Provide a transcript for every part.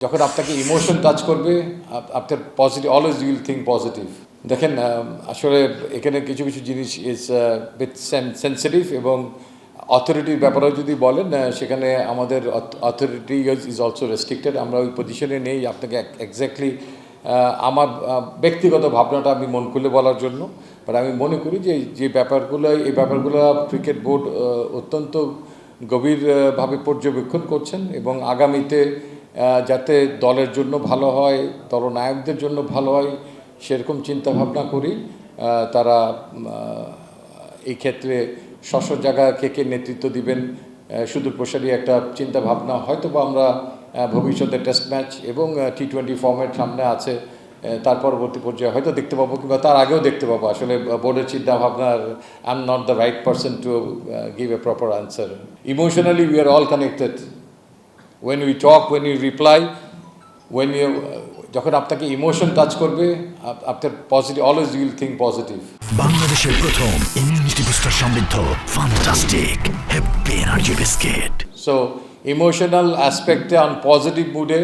যখন আপনাকে emotion touch করবে আপনার positive always you will think positive. দেখেন আসলে এখানে কিছু কিছু জিনিস ইজ বিট সেন্সিটিভ এবং অথরিটির ব্যাপারেও যদি বলেন সেখানে আমাদের অথরিটি ইজ অলসো রেস্ট্রিক্টেড। আমরা ওই পজিশনে নেই আপনাকে এক্স্যাক্টলি আমার ব্যক্তিগত ভাবনাটা আমি মন খুলে বলার জন্য। বাট আমি মনে করি যে এই ব্যাপারগুলো ক্রিকেট বোর্ড অত্যন্ত গভীরভাবে পর্যবেক্ষণ করছেন এবং আগামীতে যাতে দলের জন্য ভালো হয়, দলনায়কদের জন্য ভালো হয় সেরকম চিন্তাভাবনা করি। তারা এই ক্ষেত্রে জায়গায় কে নেতৃত্ব দিবেন সুদূর প্রসারী একটা চিন্তাভাবনা হয়তো বা আমরা ভবিষ্যতে টেস্ট ম্যাচ এবং T20 ফর্মেট সামনে আছে, তার পরবর্তী পর্যায়ে হয়তো দেখতে পাবো কিংবা তার আগেও দেখতে পাবো। আসলে বোর্ডের চিন্তাভাবনার I am not the right person to give a proper answer. Emotionally we are all connected. when we talk, when you reply, when you যখন আপনাকে ইমোশন টাচ করবে আপনার positive always you will think positive. বাংলাদেশের প্রথম immunity booster সমৃদ্ধ fantastic happy energy biscuit. So emotional অ্যাসপেক্টে on positive মুডে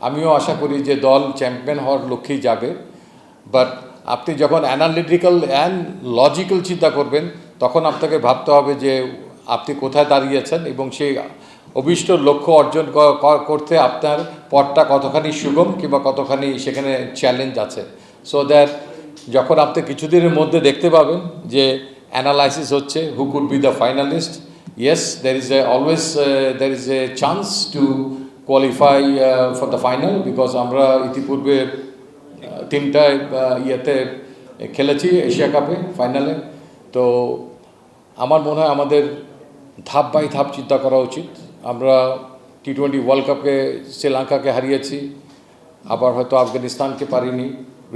আমিও আশা করি যে দল চ্যাম্পিয়ন হওয়ার লক্ষ্যেই যাবে। বাট আপনি যখন অ্যানালিটিক্যাল অ্যান্ড লজিক্যাল চিন্তা করবেন তখন আপনাকে ভাবতে হবে যে আপনি কোথায় দাঁড়িয়েছেন এবং সেই অভীষ্ট লক্ষ্য অর্জন করতে আপনার পথটা কতখানি সুগম কিংবা কতখানি সেখানে চ্যালেঞ্জ আছে। সো দ্যাট যখন আপনি কিছুদিনের মধ্যে দেখতে পাবেন যে অ্যানালাইসিস হচ্ছে who could be the finalist, yes there is a chance to qualify for the final, because আমরা ইতিপূর্বে তিনটা ইয়েতে খেলেছি এশিয়া কাপে ফাইনালে। তো আমার মনে হয় আমাদের ধাপ বাই ধাপ চিন্তা করা উচিত। আমরা T20 ওয়ার্ল্ড কাপে শ্রীলঙ্কাকে হারিয়েছি, আবার হয়তো আফগানিস্তানকে পারিনি,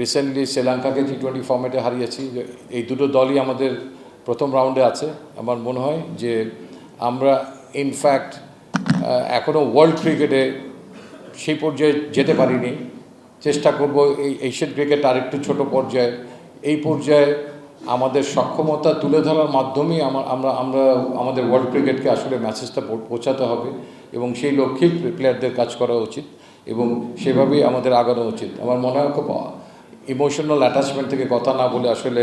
রিসেন্টলি শ্রীলঙ্কাকে T20 ফর্মেটে হারিয়েছি। এই দুটো দলই আমাদের প্রথম রাউন্ডে আছে। আমার মনে হয় যে আমরা ইনফ্যাক্ট এখনও ওয়ার্ল্ড ক্রিকেটে সেই পর্যায়ে যেতে পারিনি। চেষ্টা করব এই এশিয়ান ক্রিকেট আরেকটু ছোট পর্যায়ে, এই পর্যায়ে আমাদের সক্ষমতা তুলে ধরার মাধ্যমেই আমরা আমাদের ওয়ার্ল্ড ক্রিকেটকে আসলে মেসেজটা পৌঁছাতে হবে এবং সেই লক্ষ্যেই প্লেয়ারদের কাজ করা উচিত এবং সেভাবেই আমাদের আগানো উচিত। আমার মনে হয় খুব ইমোশনাল অ্যাটাচমেন্ট থেকে কথা না বলে আসলে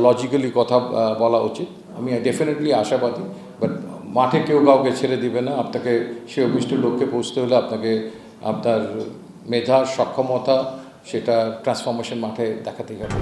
লজিক্যালি কথা বলা উচিত। আমি ডেফিনেটলি আশাবাদী, বাট মাঠে কেউ কাউকে ছেড়ে দিবে না। আপনাকে সে অভিষ্ট লক্ষ্যে পৌঁছতে হলে আপনাকে আপনার মেধা সক্ষমতা সেটা ট্রান্সফরমেশন মাঠে দেখাতেই হবে।